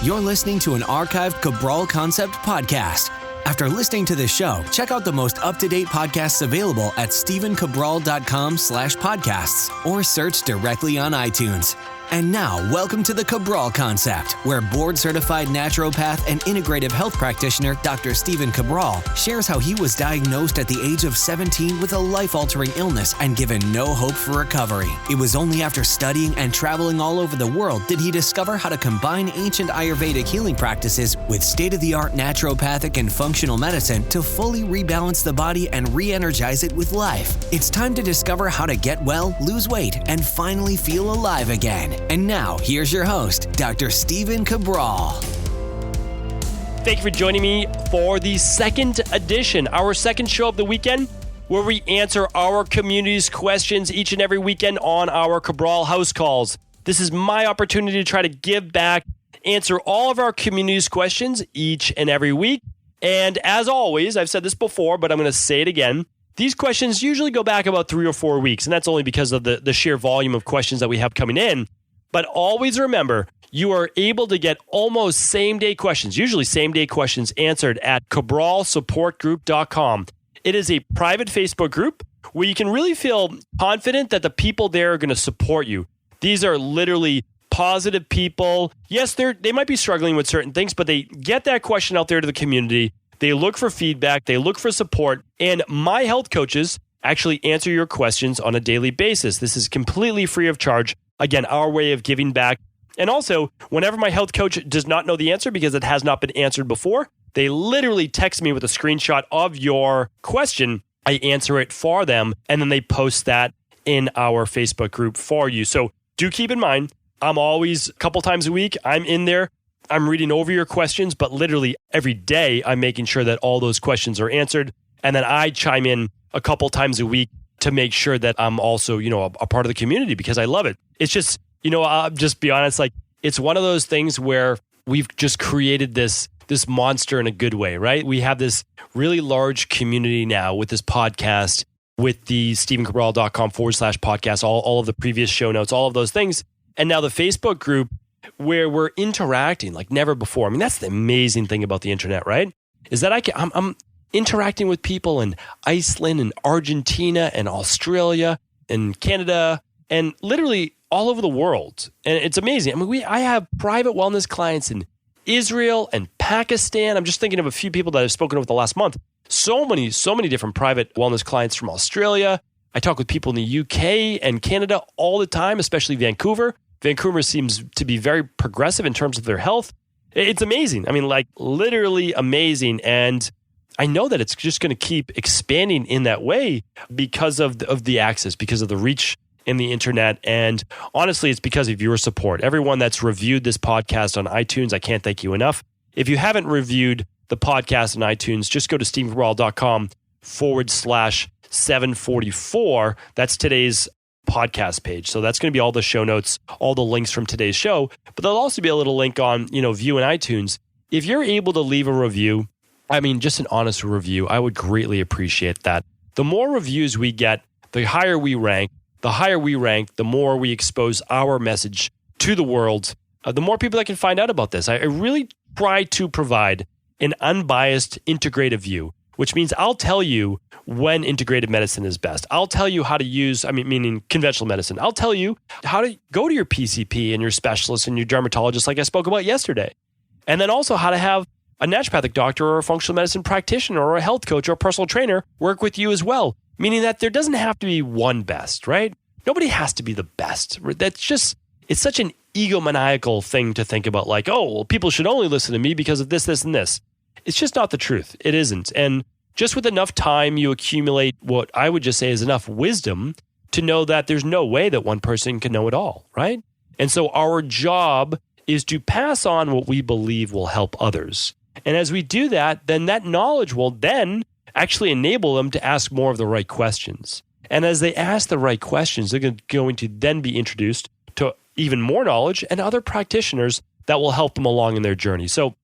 You're listening to an archived Cabral Concept podcast. After listening to this show, check out the most up-to-date podcasts available at stephencabral.com/podcasts or search directly on iTunes. And now, welcome to the Cabral Concept, where board-certified naturopath and integrative health practitioner Dr. Stephen Cabral shares how he was diagnosed at the age of 17 with a life-altering illness and given no hope for recovery. It was only after studying and traveling all over the world did he discover how to combine ancient Ayurvedic healing practices with state-of-the-art naturopathic and functional medicine to fully rebalance the body and re-energize it with life. It's time to discover how to get well, lose weight, and finally feel alive again. And now, here's your host, Dr. Stephen Cabral. Thank you for joining me for the second edition, our second show of the weekend, where we answer our community's questions each and every weekend on our Cabral HouseCalls. This is my opportunity to try to give back, answer all of our community's questions each and every week. And as always, I've said this before, but I'm going to say it again. These questions usually go back about 3 or 4 weeks, and that's only because of the sheer volume of questions that we have coming in. But always remember, you are able to get almost same-day questions, usually same-day questions answered at cabralsupportgroup.com. It is a private Facebook group where you can really feel confident that the people there are going to support you. These are literally positive people. Yes, they might be struggling with certain things, but they get that question out there to the community. They look for feedback. They look for support. And my health coaches actually answer your questions on a daily basis. This is completely free of charge. Again, our way of giving back. And also, whenever my health coach does not know the answer because it has not been answered before, they literally text me with a screenshot of your question. I answer it for them, and then they post that in our Facebook group for you. So do keep in mind, I'm always, a couple times a week, I'm in there. I'm reading over your questions, but literally every day, I'm making sure that all those questions are answered. And then I chime in a couple times a week to make sure that I'm also, a part of the community because I love it. It's just, I'll just be honest, like it's one of those things where we've just created this monster in a good way, right? We have this really large community now with this podcast, with the stephencabral.com/podcast, all of the previous show notes, all of those things. And now the Facebook group where we're interacting like never before. I mean, that's the amazing thing about the internet, right? Is that I'm interacting with people in Iceland and Argentina and Australia and Canada and literally all over the world. And it's amazing. I mean, I have private wellness clients in Israel and Pakistan. I'm just thinking of a few people that I've spoken over the last month. So many different private wellness clients from Australia. I talk with people in the UK and Canada all the time, especially Vancouver. Vancouver seems to be very progressive in terms of their health. It's amazing. I mean, like literally amazing. And I know that it's just going to keep expanding in that way because of the access, because of the reach in the internet. And honestly, it's because of your support. Everyone that's reviewed this podcast on iTunes, I can't thank you enough. If you haven't reviewed the podcast on iTunes, just go to stephencabral.com/744. That's today's podcast page. So that's going to be all the show notes, all the links from today's show. But there'll also be a little link on, view in iTunes. If you're able to leave a review, just an honest review, I would greatly appreciate that. The more reviews we get, the higher we rank. The higher we rank, the more we expose our message to the world, the more people that can find out about this. I really try to provide an unbiased integrative view, which means I'll tell you when integrative medicine is best. I'll tell you how to use, meaning conventional medicine. I'll tell you how to go to your PCP and your specialist and your dermatologist like I spoke about yesterday. And then also how to have a naturopathic doctor or a functional medicine practitioner or a health coach or a personal trainer work with you as well. Meaning that there doesn't have to be one best, right? Nobody has to be the best. It's such an egomaniacal thing to think about like, oh, well, people should only listen to me because of this, this, and this. It's just not the truth. It isn't. And just with enough time, you accumulate what I would just say is enough wisdom to know that there's no way that one person can know it all, right? And so our job is to pass on what we believe will help others. And as we do that, then that knowledge will then actually enable them to ask more of the right questions. And as they ask the right questions, they're going to then be introduced to even more knowledge and other practitioners that will help them along in their journey. So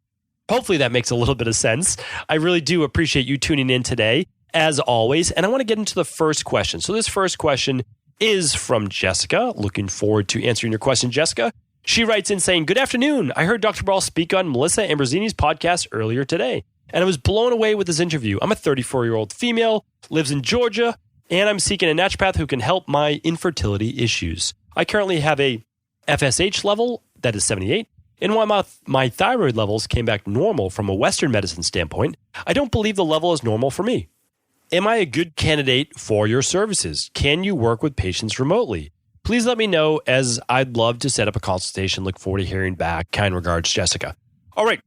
hopefully that makes a little bit of sense. I really do appreciate you tuning in today, as always. And I want to get into the first question. So this first question is from Jessica. Looking forward to answering your question, Jessica. She writes in saying, "Good afternoon. I heard Dr. Cabral speak on Melissa Ambrosini's podcast earlier today, and I was blown away with this interview. I'm a 34-year-old female, lives in Georgia, and I'm seeking a naturopath who can help my infertility issues. I currently have a FSH level that is 78, and while my thyroid levels came back normal from a Western medicine standpoint, I don't believe the level is normal for me. Am I a good candidate for your services? Can you work with patients remotely? Please let me know, as I'd love to set up a consultation. Look forward to hearing back. Kind regards, Jessica." All right,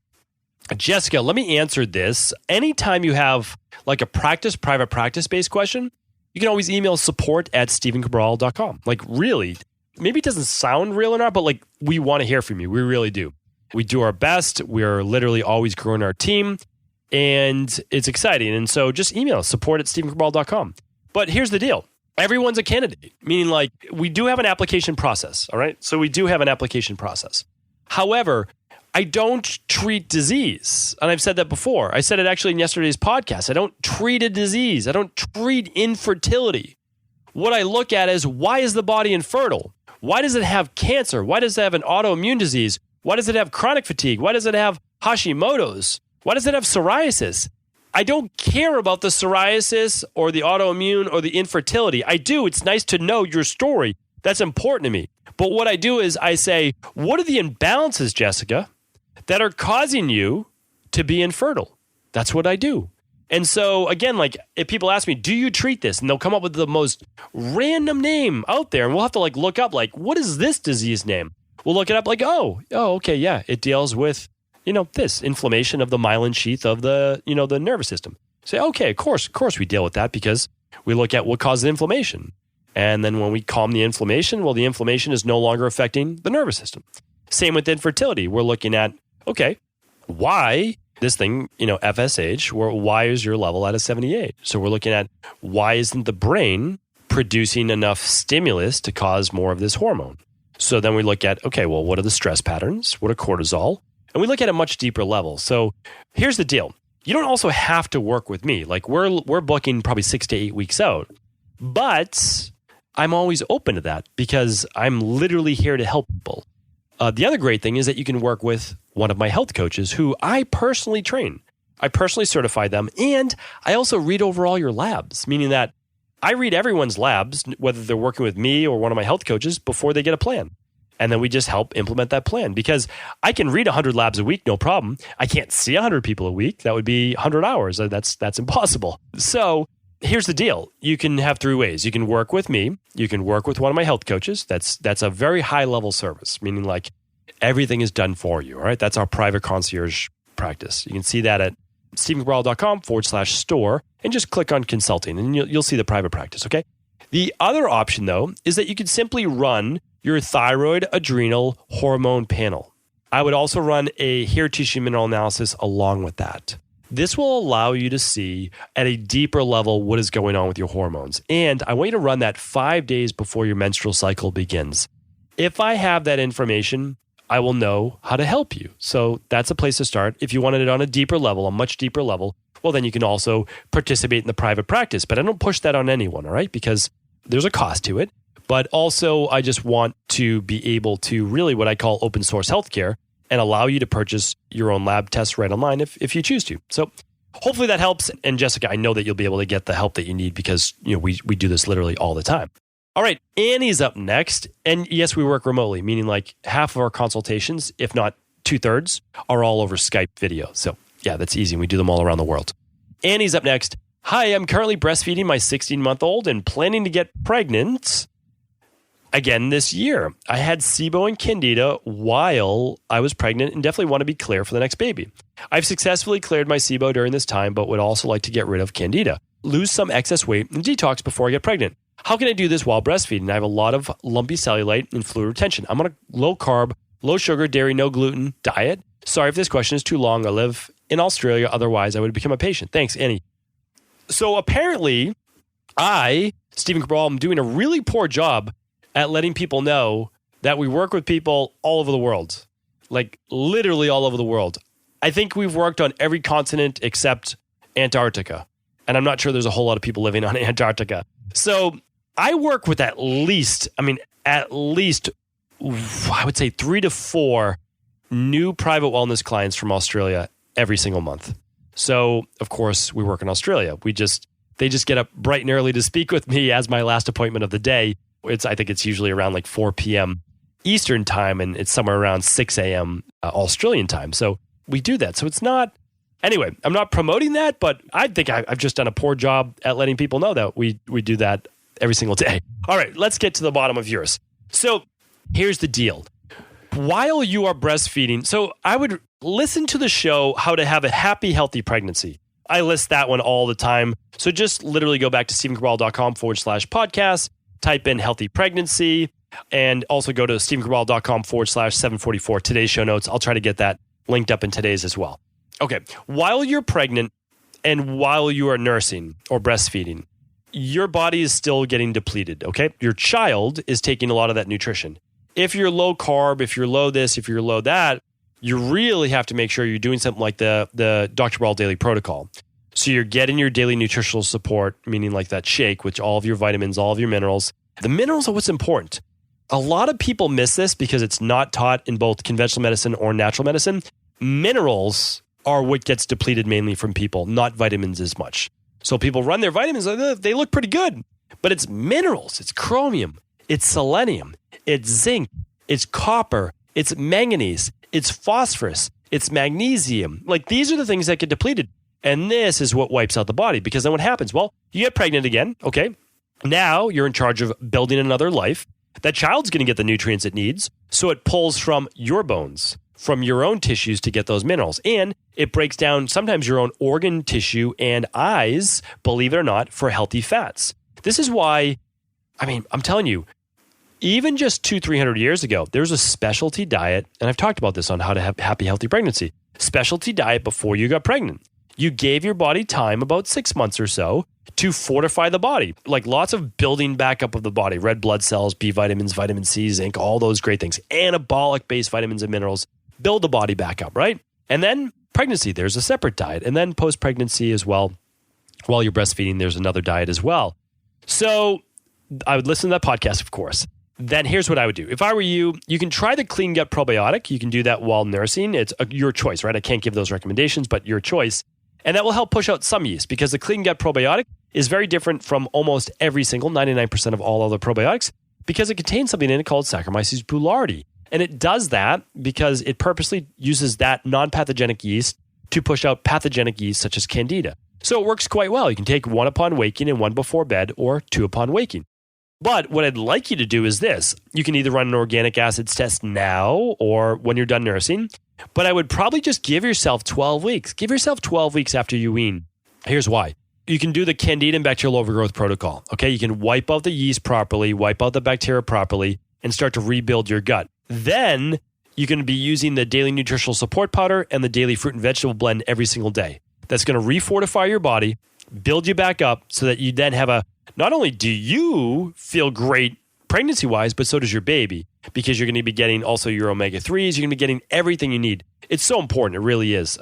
Jessica, let me answer this. Anytime you have like a private practice-based question, you can always email support@stephencabral.com. Like, really, maybe it doesn't sound real or not, but like, we want to hear from you. We really do. We do our best. We're literally always growing our team, and it's exciting. And so just email support@stephencabral.com. But here's the deal. Everyone's a candidate, meaning like we do have an application process, all right? So we do have an application process. However, I don't treat disease. And I've said that before. I said it actually in yesterday's podcast. I don't treat a disease. I don't treat infertility. What I look at is, why is the body infertile? Why does it have cancer? Why does it have an autoimmune disease? Why does it have chronic fatigue? Why does it have Hashimoto's? Why does it have psoriasis? I don't care about the psoriasis or the autoimmune or the infertility. I do. It's nice to know your story. That's important to me. But what I do is I say, what are the imbalances, Jessica, that are causing you to be infertile? That's what I do. And so, again, like, if people ask me, do you treat this? And they'll come up with the most random name out there. And we'll have to like look up, like, what is this disease name? We'll look it up like, okay, yeah, it deals with, this inflammation of the myelin sheath of the, the nervous system. Say, okay, of course we deal with that, because we look at what causes inflammation. And then when we calm the inflammation, well, the inflammation is no longer affecting the nervous system. Same with infertility. We're looking at, okay, why this thing, FSH, why is your level at a 78? So we're looking at, why isn't the brain producing enough stimulus to cause more of this hormone? So then we look at, okay, well, what are the stress patterns? What are cortisol? And we look at a much deeper level. So here's the deal. You don't also have to work with me. Like, we're booking probably 6 to 8 weeks out. But I'm always open to that, because I'm literally here to help people. The other great thing is that you can work with one of my health coaches who I personally train. I personally certify them. And I also read over all your labs, meaning that I read everyone's labs, whether they're working with me or one of my health coaches, before they get a plan. And then we just help implement that plan, because I can read 100 labs a week, no problem. I can't see 100 people a week. That would be 100 hours. That's impossible. So here's the deal. You can have 3 ways. You can work with me. You can work with one of my health coaches. That's a very high level service, meaning like everything is done for you. All right. That's our private concierge practice. You can see that at stephencabral.com/store and just click on consulting, and you'll see the private practice. Okay. The other option, though, is that you could simply run your thyroid adrenal hormone panel. I would also run a hair tissue mineral analysis along with that. This will allow you to see at a deeper level what is going on with your hormones. And I want you to run that 5 days before your menstrual cycle begins. If I have that information, I will know how to help you. So that's a place to start. If you wanted it on a deeper level, a much deeper level, well, then you can also participate in the private practice. But I don't push that on anyone, all right? Because there's a cost to it. But also, I just want to be able to really what I call open source healthcare and allow you to purchase your own lab tests right online if you choose to. So hopefully that helps. And Jessica, I know that you'll be able to get the help that you need, because we do this literally all the time. All right, Annie's up next. And yes, we work remotely, meaning like half of our consultations, if not 2/3, are all over Skype video. So yeah, that's easy. We do them all around the world. Annie's up next. Hi, I'm currently breastfeeding my 16-month-old and planning to get pregnant again this year. I had SIBO and Candida while I was pregnant and definitely want to be clear for the next baby. I've successfully cleared my SIBO during this time, but would also like to get rid of Candida, lose some excess weight, and detox before I get pregnant. How can I do this while breastfeeding? I have a lot of lumpy cellulite and fluid retention. I'm on a low carb, low sugar, dairy, no gluten diet. Sorry if this question is too long. I live in Australia. Otherwise, I would become a patient. Thanks, Annie. So apparently, Stephen Cabral, am doing a really poor job at letting people know that we work with people all over the world, like literally all over the world. I think we've worked on every continent except Antarctica. And I'm not sure there's a whole lot of people living on Antarctica. So I work with at least I would say 3 to 4 new private wellness clients from Australia every single month. So, of course, we work in Australia. They just get up bright and early to speak with me as my last appointment of the day. I think it's usually around like 4 p.m. Eastern time, and it's somewhere around 6 a.m. Australian time. So we do that. So it's not, anyway, I'm not promoting that, but I think I've just done a poor job at letting people know that we do that every single day. All right, let's get to the bottom of yours. So here's the deal. While you are breastfeeding, so I would listen to the show, How to Have a Happy, Healthy Pregnancy. I list that one all the time. So just literally go back to stephencabral.com/podcast, type in healthy pregnancy, and also go to stephencabral.com/744, today's show notes. I'll try to get that linked up in today's as well. Okay. While you're pregnant and while you are nursing or breastfeeding, your body is still getting depleted. Okay. Your child is taking a lot of that nutrition. If you're low carb, if you're low this, if you're low that, you really have to make sure you're doing something like the Dr. Cabral Daily Protocol. So you're getting your daily nutritional support, meaning like that shake, which all of your vitamins, all of your minerals. The minerals are what's important. A lot of people miss this because it's not taught in both conventional medicine or natural medicine. Minerals are what gets depleted mainly from people, not vitamins as much. So people run their vitamins, they look pretty good, but it's minerals, it's chromium, it's selenium, it's zinc, it's copper, it's manganese, it's phosphorus, it's magnesium. Like these are the things that get depleted. And this is what wipes out the body, because then what happens? Well, you get pregnant again. Okay. Now you're in charge of building another life. That child's going to get the nutrients it needs. So it pulls from your bones, from your own tissues to get those minerals. And it breaks down sometimes your own organ tissue and eyes, believe it or not, for healthy fats. This is why, I'm telling you, even just 200-300 years ago, there was a specialty diet, and I've talked about this on How to Have Happy, Healthy Pregnancy. Specialty diet before you got pregnant. You gave your body time, about 6 months or so, to fortify the body. Like lots of building back up of the body. Red blood cells, B vitamins, vitamin C, zinc, all those great things. Anabolic-based vitamins and minerals. Build the body back up, right? And then pregnancy, there's a separate diet. And then post-pregnancy as well. While you're breastfeeding, there's another diet as well. So I would listen to that podcast, of course. Then here's what I would do. If I were you, you can try the Clean Gut Probiotic. You can do that while nursing. It's your choice, right? I can't give those recommendations, but your choice. And that will help push out some yeast, because the Clean Gut Probiotic is very different from almost every single 99% of all other probiotics, because it contains something in it called Saccharomyces boulardii. And it does that because it purposely uses that non-pathogenic yeast to push out pathogenic yeast such as Candida. So it works quite well. You can take one upon waking and one before bed, or 2 upon waking. But what I'd like you to do is this. You can either run an organic acids test now or when you're done nursing, but I would probably just give yourself 12 weeks. Give yourself 12 weeks after you wean. Here's why. You can do the Candida and bacterial overgrowth protocol. Okay, you can wipe out the yeast properly, wipe out the bacteria properly, and start to rebuild your gut. Then you can be using the daily nutritional support powder and the daily fruit and vegetable blend every single day. That's going to refortify your body, build you back up so that you then have not only do you feel great pregnancy-wise, but so does your baby, because you're going to be getting also your omega-3s. You're going to be getting everything you need. It's so important. It really is.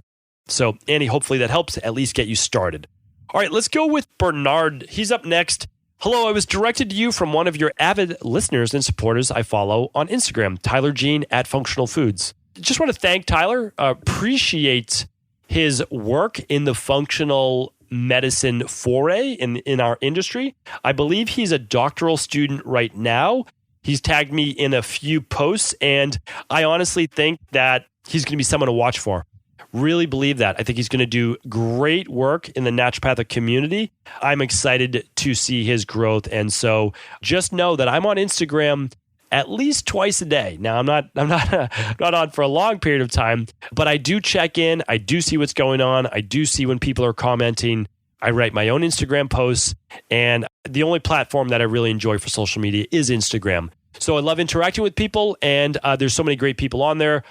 So, Annie, hopefully that helps at least get you started. All right, let's go with Bernard. He's up next. Hello, I was directed to you from one of your avid listeners and supporters I follow on Instagram, Tyler Jean at Functional Foods. Just want to thank Tyler. Appreciate his work in the functional medicine foray in our industry. I believe he's a doctoral student right now. He's tagged me in a few posts, and I honestly think that he's going to be someone to watch for. Really believe that. I think he's going to do great work in the naturopathic community. I'm excited to see his growth, and so just know that I'm on Instagram at least twice a day. Now, I'm not on for a long period of time, but I do check in. I do see what's going on. I do see when people are commenting. I write my own Instagram posts, and the only platform that I really enjoy for social media is Instagram. So I love interacting with people, and there's so many great people on there.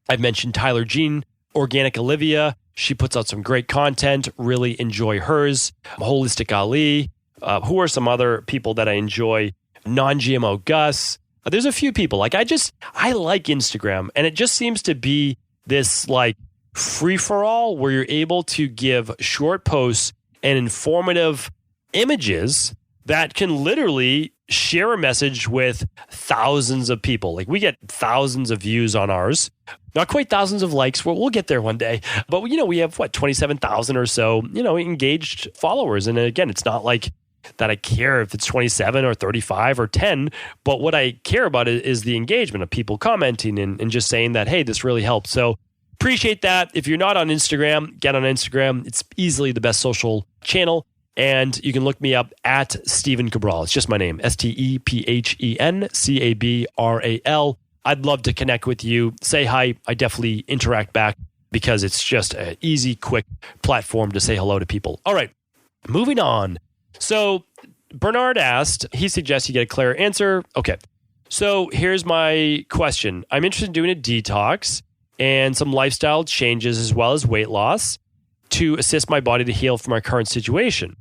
I've mentioned Tyler Jean, Organic Olivia. She puts out some great content. Really enjoy hers. Holistic Ali. Who are some other people that I enjoy? Non-GMO Gus. There's a few people. Like I like Instagram, and it just seems to be this like free-for-all where you're able to give short posts and informative images that can literally share a message with thousands of people. Like we get thousands of views on ours, not quite thousands of likes. We'll get there one day. But, we have 27,000 or so, engaged followers. And again, it's not like that I care if it's 27 or 35 or 10. But what I care about is the engagement of people commenting and just saying that, hey, this really helped. So appreciate that. If you're not on Instagram, get on Instagram. It's easily the best social channel. And you can look me up at Stephen Cabral. It's just my name, StephenCabral. I'd love to connect with you. Say hi. I definitely interact back because it's just an easy, quick platform to say hello to people. All right, moving on. So Bernard asked, he suggests you get a clear answer. Okay, so here's my question. I'm interested in doing a detox and some lifestyle changes as well as weight loss to assist my body to heal from my current situation.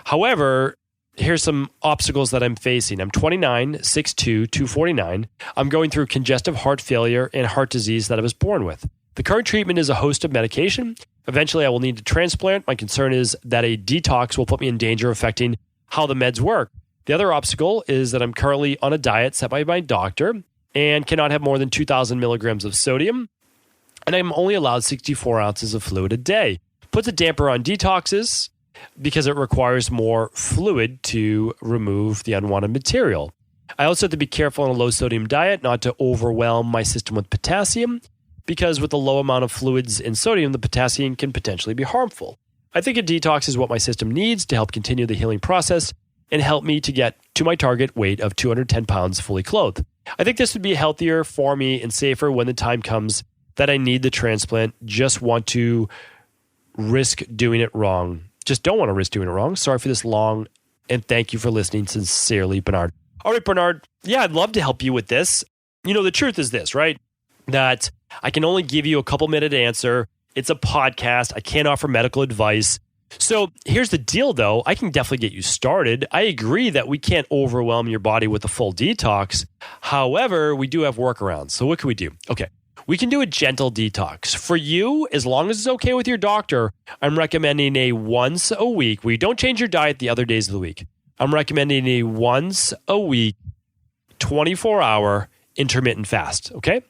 However, here's some obstacles that I'm facing. I'm 29, 6'2", 249. I'm going through congestive heart failure and heart disease that I was born with. The current treatment is a host of medication. Eventually, I will need to transplant. My concern is that a detox will put me in danger of affecting how the meds work. The other obstacle is that I'm currently on a diet set by my doctor and cannot have more than 2,000 milligrams of sodium, and I'm only allowed 64 ounces of fluid a day. Puts a damper on detoxes because it requires more fluid to remove the unwanted material. I also have to be careful on a low sodium diet not to overwhelm my system with potassium, because with the low amount of fluids and sodium, the potassium can potentially be harmful. I think a detox is what my system needs to help continue the healing process and help me to get to my target weight of 210 pounds fully clothed. I think this would be healthier for me and safer when the time comes that I need the transplant. Just want to risk doing it wrong. Just don't want to risk doing it wrong. Sorry for this long, and thank you for listening. Sincerely, Bernard. All right, Bernard. Yeah, I'd love to help you with this. The truth is this, right? That I can only give you a couple-minute answer. It's a podcast. I can't offer medical advice. So here's the deal, though. I can definitely get you started. I agree that we can't overwhelm your body with a full detox. However, we do have workarounds. So what can we do? Okay. We can do a gentle detox. For you, as long as it's okay with your doctor, I'm recommending a once a week, where you don't change your diet the other days of the week. I'm recommending a once a week, 24-hour intermittent fast, okay?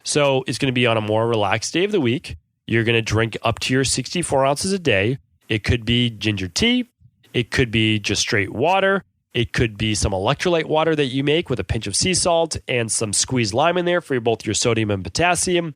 So it's going to be on a more relaxed day of the week. You're going to drink up to your 64 ounces a day. It could be ginger tea. It could be just straight water. It could be some electrolyte water that you make with a pinch of sea salt and some squeezed lime in there for both your sodium and potassium.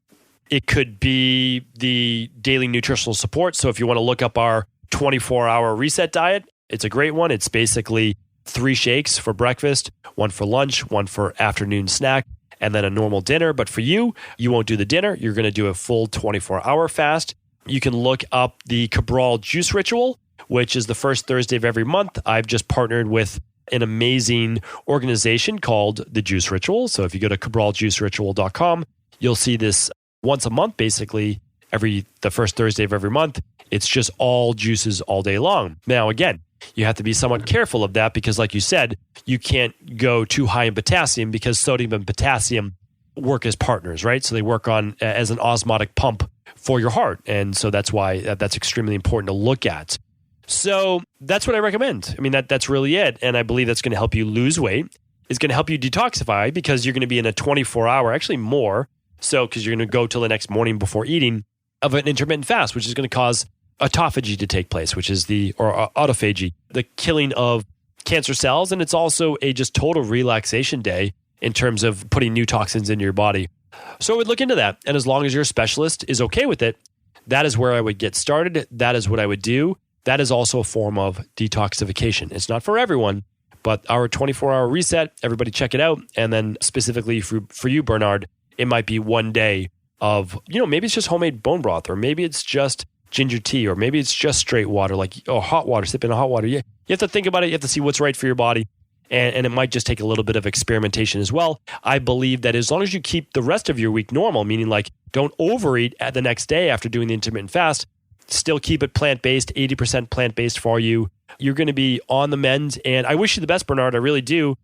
It could be the daily nutritional support. So if you want to look up our 24-hour reset diet, it's a great one. It's basically 3 shakes for breakfast, 1 for lunch, 1 for afternoon snack, and then a normal dinner. But for you, you won't do the dinner. You're going to do a full 24-hour fast. You can look up the Cabral Juice Ritual, which is the first Thursday of every month. I've just partnered with an amazing organization called The Juice Ritual. So if you go to cabraljuiceritual.com, you'll see this once a month, basically the first Thursday of every month. It's just all juices all day long. Now, again, you have to be somewhat careful of that because, like you said, you can't go too high in potassium because sodium and potassium work as partners, right? So they work on as an osmotic pump for your heart. And so that's why that's extremely important to look at. So that's what I recommend. I mean, that's really it. And I believe that's going to help you lose weight. It's going to help you detoxify because you're going to be in a 24-hour, actually more. So because you're going to go till the next morning before eating of an intermittent fast, which is going to cause autophagy to take place, which is autophagy, the killing of cancer cells. And it's also a just total relaxation day in terms of putting new toxins into your body. So I would look into that. And as long as your specialist is okay with it, that is where I would get started. That is what I would do. That is also a form of detoxification. It's not for everyone, but our 24-hour reset, everybody check it out. And then specifically for you, Bernard, it might be one day of, maybe it's just homemade bone broth, or maybe it's just ginger tea, or maybe it's just straight water, like hot water, sipping hot water. You have to think about it. You have to see what's right for your body. And it might just take a little bit of experimentation as well. I believe that as long as you keep the rest of your week normal, meaning like don't overeat at the next day after doing the intermittent fast, still keep it plant-based, 80% plant-based for you, you're going to be on the mend. And I wish you the best, Bernard. I really do.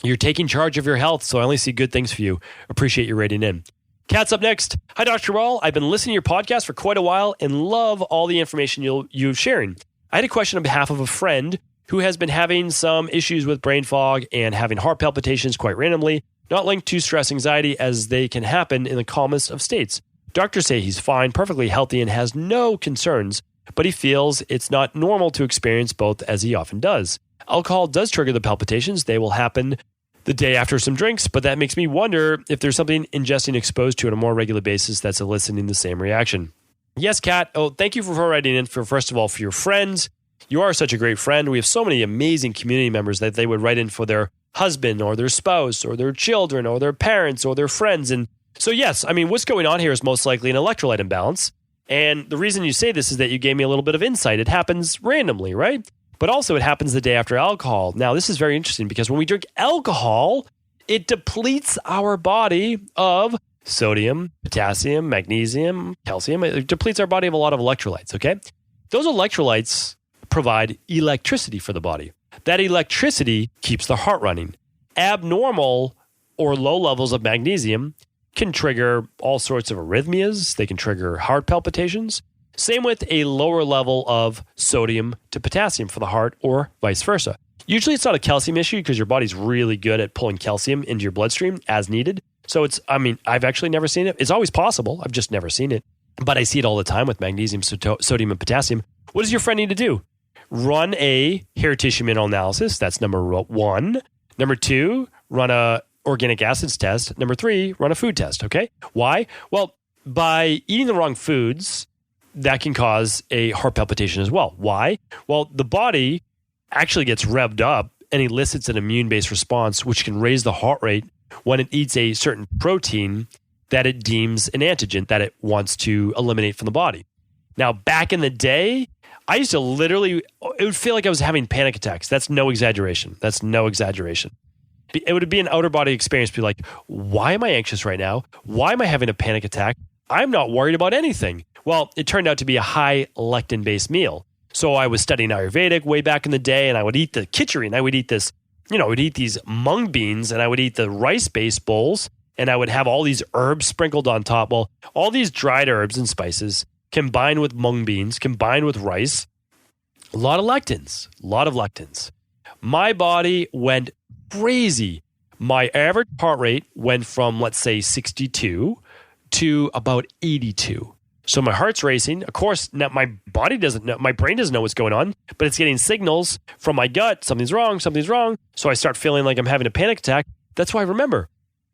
You're taking charge of your health, so I only see good things for you. Appreciate you writing in. Kat's up next. Hi, Dr. Cabral. I've been listening to your podcast for quite a while and love all the information you're sharing. I had a question on behalf of a friend who has been having some issues with brain fog and having heart palpitations quite randomly, not linked to stress anxiety as they can happen in the calmest of states. Doctors say he's fine, perfectly healthy, and has no concerns, but he feels it's not normal to experience both as he often does. Alcohol does trigger the palpitations. They will happen the day after some drinks, but that makes me wonder if there's something ingesting exposed to on a more regular basis that's eliciting the same reaction. Yes, Kat. Oh, thank you for writing in, first of all, for your friends. You are such a great friend. We have so many amazing community members that they would write in for their husband or their spouse or their children or their parents or their friends. And so, yes, I mean, what's going on here is most likely an electrolyte imbalance. And the reason you say this is that you gave me a little bit of insight. It happens randomly, right? But also it happens the day after alcohol. Now, this is very interesting because when we drink alcohol, it depletes our body of sodium, potassium, magnesium, calcium. It depletes our body of a lot of electrolytes, okay? Those electrolytes provide electricity for the body. That electricity keeps the heart running. Abnormal or low levels of magnesium can trigger all sorts of arrhythmias. They can trigger heart palpitations. Same with a lower level of sodium to potassium for the heart or vice versa. Usually it's not a calcium issue because your body's really good at pulling calcium into your bloodstream as needed. So I've actually never seen it. It's always possible. I've just never seen it. But I see it all the time with magnesium, sodium, and potassium. What does your friend need to do? Run a hair tissue mineral analysis. That's number 1. Number 2, run a organic acids test. Number 3, run a food test. Okay. Why? Well, by eating the wrong foods, that can cause a heart palpitation as well. Why? Well, the body actually gets revved up and elicits an immune-based response, which can raise the heart rate when it eats a certain protein that it deems an antigen that it wants to eliminate from the body. Now, back in the day, I used to literally, it would feel like I was having panic attacks. That's no exaggeration. It would be an outer body experience. Be like, why am I anxious right now? Why am I having a panic attack? I'm not worried about anything. Well, it turned out to be a high lectin-based meal. So I was studying Ayurvedic way back in the day, and I would eat the khichdi, and I would eat this, I would eat these mung beans, and I would eat the rice-based bowls, and I would have all these herbs sprinkled on top. Well, all these dried herbs and spices combined with mung beans, combined with rice, a lot of lectins. My body went crazy. My average heart rate went from, let's say, 62 to about 82. So my heart's racing. Of course, now my body doesn't know, my brain doesn't know what's going on, but it's getting signals from my gut. Something's wrong. So I start feeling like I'm having a panic attack. That's why, remember,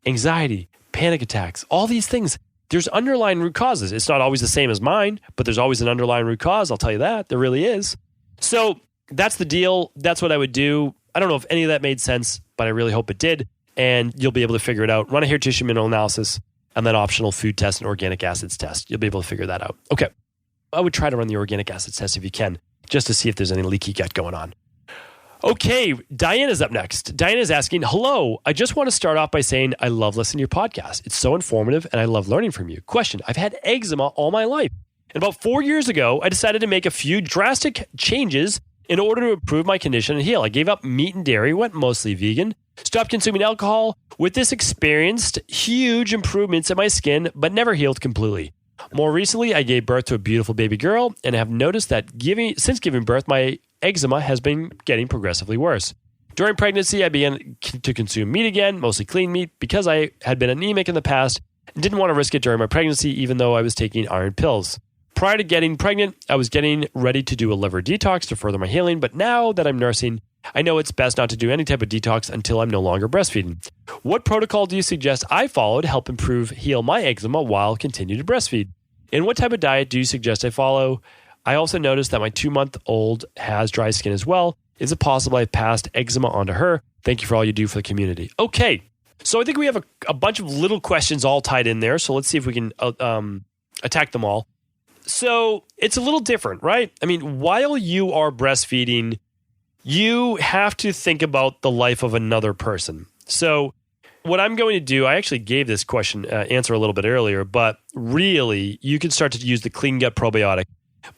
anxiety, panic attacks, all these things, there's underlying root causes. It's not always the same as mine, but there's always an underlying root cause. I'll tell you that. There really is. So that's the deal. That's what I would do. I don't know if any of that made sense, but I really hope it did. And you'll be able to figure it out. Run a hair tissue mineral analysis and then optional food test and organic acids test. You'll be able to figure that out. Okay. I would try to run the organic acids test if you can, just to see if there's any leaky gut going on. Okay, Diana's up next. Diana's asking, hello, I just want to start off by saying I love listening to your podcast. It's so informative and I love learning from you. Question, I've had eczema all my life. And about 4 years ago, I decided to make a few drastic changes in order to improve my condition and heal. I gave up meat and dairy, went mostly vegan, stopped consuming alcohol. With this, experienced huge improvements in my skin, but never healed completely. More recently, I gave birth to a beautiful baby girl and have noticed that since giving birth, my eczema has been getting progressively worse. During pregnancy, I began to consume meat again, mostly clean meat, because I had been anemic in the past and didn't want to risk it during my pregnancy, even though I was taking iron pills. Prior to getting pregnant, I was getting ready to do a liver detox to further my healing, but now that I'm nursing, I know it's best not to do any type of detox until I'm no longer breastfeeding. What protocol do you suggest I follow to help heal my eczema while continue to breastfeed? And what type of diet do you suggest I follow? I also noticed that my 2-month-old has dry skin as well. Is it possible I've passed eczema onto her? Thank you for all you do for the community. Okay, so I think we have a bunch of little questions all tied in there, so let's see if we can attack them all. So it's a little different, right? I mean, while you are breastfeeding, you have to think about the life of another person. So what I'm going to do, I actually gave this question answer a little bit earlier, but really you can start to use the clean gut probiotic.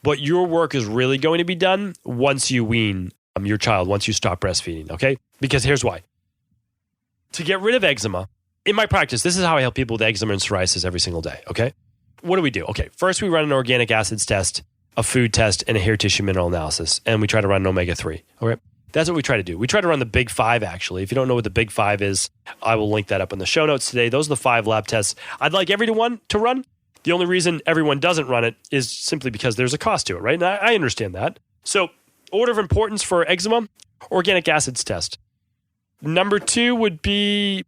But your work is really going to be done once you wean your child, once you stop breastfeeding, okay? Because here's why. To get rid of eczema, in my practice, this is how I help people with eczema and psoriasis every single day, okay? What do? Okay, first we run an organic acids test, a food test, and a hair tissue mineral analysis, and we try to run an omega-3, okay? That's what we try to do. We try to run the big 5, actually. If you don't know what the big 5 is, I will link that up in the show notes today. Those are the 5 lab tests I'd like everyone to run. The only reason everyone doesn't run it is simply because there's a cost to it, right? And I understand that. So order of importance for eczema, organic acids test. Number 2 would be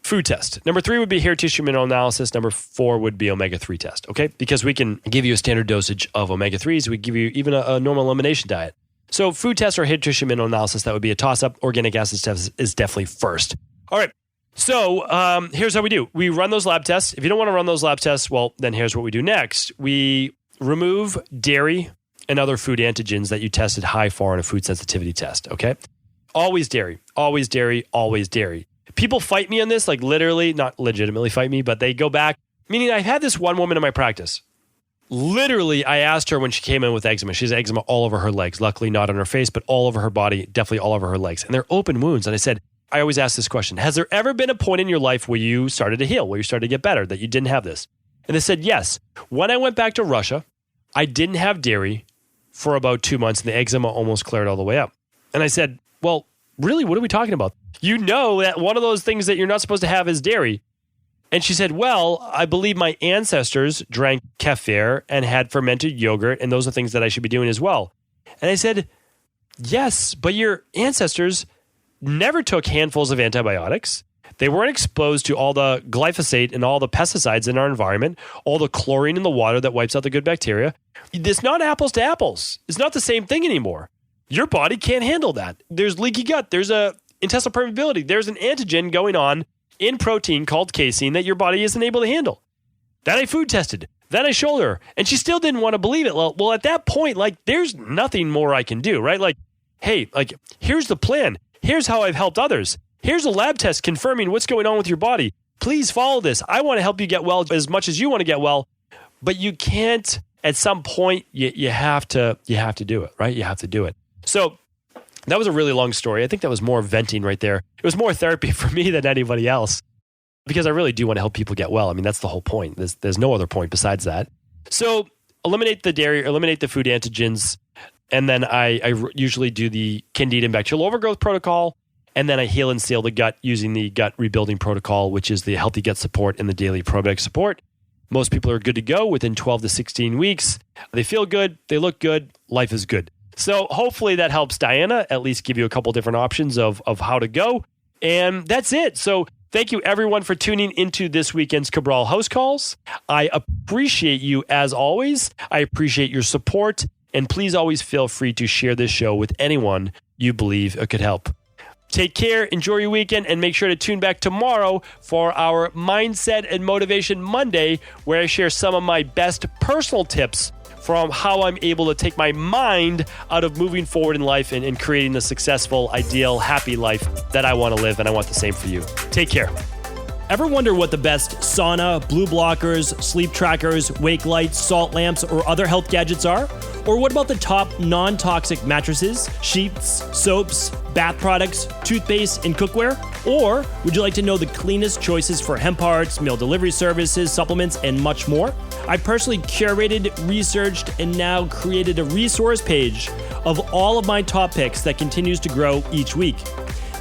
food test. Number 3 would be hair tissue mineral analysis. Number 4 would be omega-3 test, okay? Because we can give you a standard dosage of omega-3s. We give you even a normal elimination diet. So food test or hair tissue mineral analysis, that would be a toss-up. Organic acids test is definitely first. All right. So here's how we do. We run those lab tests. If you don't want to run those lab tests, well, then here's what we do next. We remove dairy and other food antigens that you tested high for in a food sensitivity test, okay? Always dairy, always dairy, always dairy. People fight me on this, like literally, not legitimately fight me, but they go back. Meaning I've had this one woman in my practice. Literally, I asked her when she came in with eczema. She has eczema all over her legs. Luckily, not on her face, but all over her body, definitely all over her legs. And they're open wounds. And I said, I always ask this question. Has there ever been a point in your life where you started to heal, where you started to get better, that you didn't have this? And they said, yes. When I went back to Russia, I didn't have dairy for about 2 months, and the eczema almost cleared all the way up. And I said, well, really, what are we talking about? You know that one of those things that you're not supposed to have is dairy. And she said, well, I believe my ancestors drank kefir and had fermented yogurt, and those are things that I should be doing as well. And I said, yes, but your ancestors never took handfuls of antibiotics. They weren't exposed to all the glyphosate and all the pesticides in our environment, all the chlorine in the water that wipes out the good bacteria. It's not apples to apples. It's not the same thing anymore. Your body can't handle that. There's leaky gut. There's a intestinal permeability. There's an antigen going on in protein called casein that your body isn't able to handle. Then I food tested. Then I showed her, and she still didn't want to believe it. Well, at that point, there's nothing more I can do, right? Hey, here's the plan. Here's how I've helped others. Here's a lab test confirming what's going on with your body. Please follow this. I want to help you get well as much as you want to get well, but you can't. At some point, you have to do it, right? You have to do it. So that was a really long story. I think that was more venting right there. It was more therapy for me than anybody else, because I really do want to help people get well. I mean, that's the whole point. There's no other point besides that. So eliminate the dairy, eliminate the food antigens, and then I usually do the Candida and bacterial overgrowth protocol, and then I heal and seal the gut using the gut rebuilding protocol, which is the healthy gut support and the daily probiotic support. Most people are good to go within 12 to 16 weeks. They feel good. They look good. Life is good. So hopefully that helps Diana at least give you a couple different options of how to go. And that's it. So thank you everyone for tuning into this weekend's Cabral House Calls. I appreciate you as always. I appreciate your support. And please always feel free to share this show with anyone you believe it could help. Take care, enjoy your weekend, and make sure to tune back tomorrow for our Mindset and Motivation Monday, where I share some of my best personal tips from how I'm able to take my mind out of moving forward in life and creating the successful, ideal, happy life that I want to live, and I want the same for you. Take care. Ever wonder what the best sauna, blue blockers, sleep trackers, wake lights, salt lamps, or other health gadgets are? Or what about the top non-toxic mattresses, sheets, soaps, bath products, toothpaste, and cookware? Or would you like to know the cleanest choices for hemp parts, meal delivery services, supplements, and much more? I personally curated, researched, and now created a resource page of all of my top picks that continues to grow each week.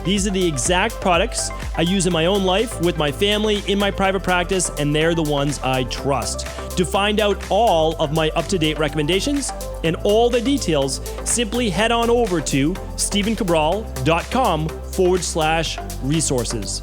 These are the exact products I use in my own life, with my family, in my private practice, and they're the ones I trust. To find out all of my up-to-date recommendations and all the details, simply head on over to stephencabral.com/resources.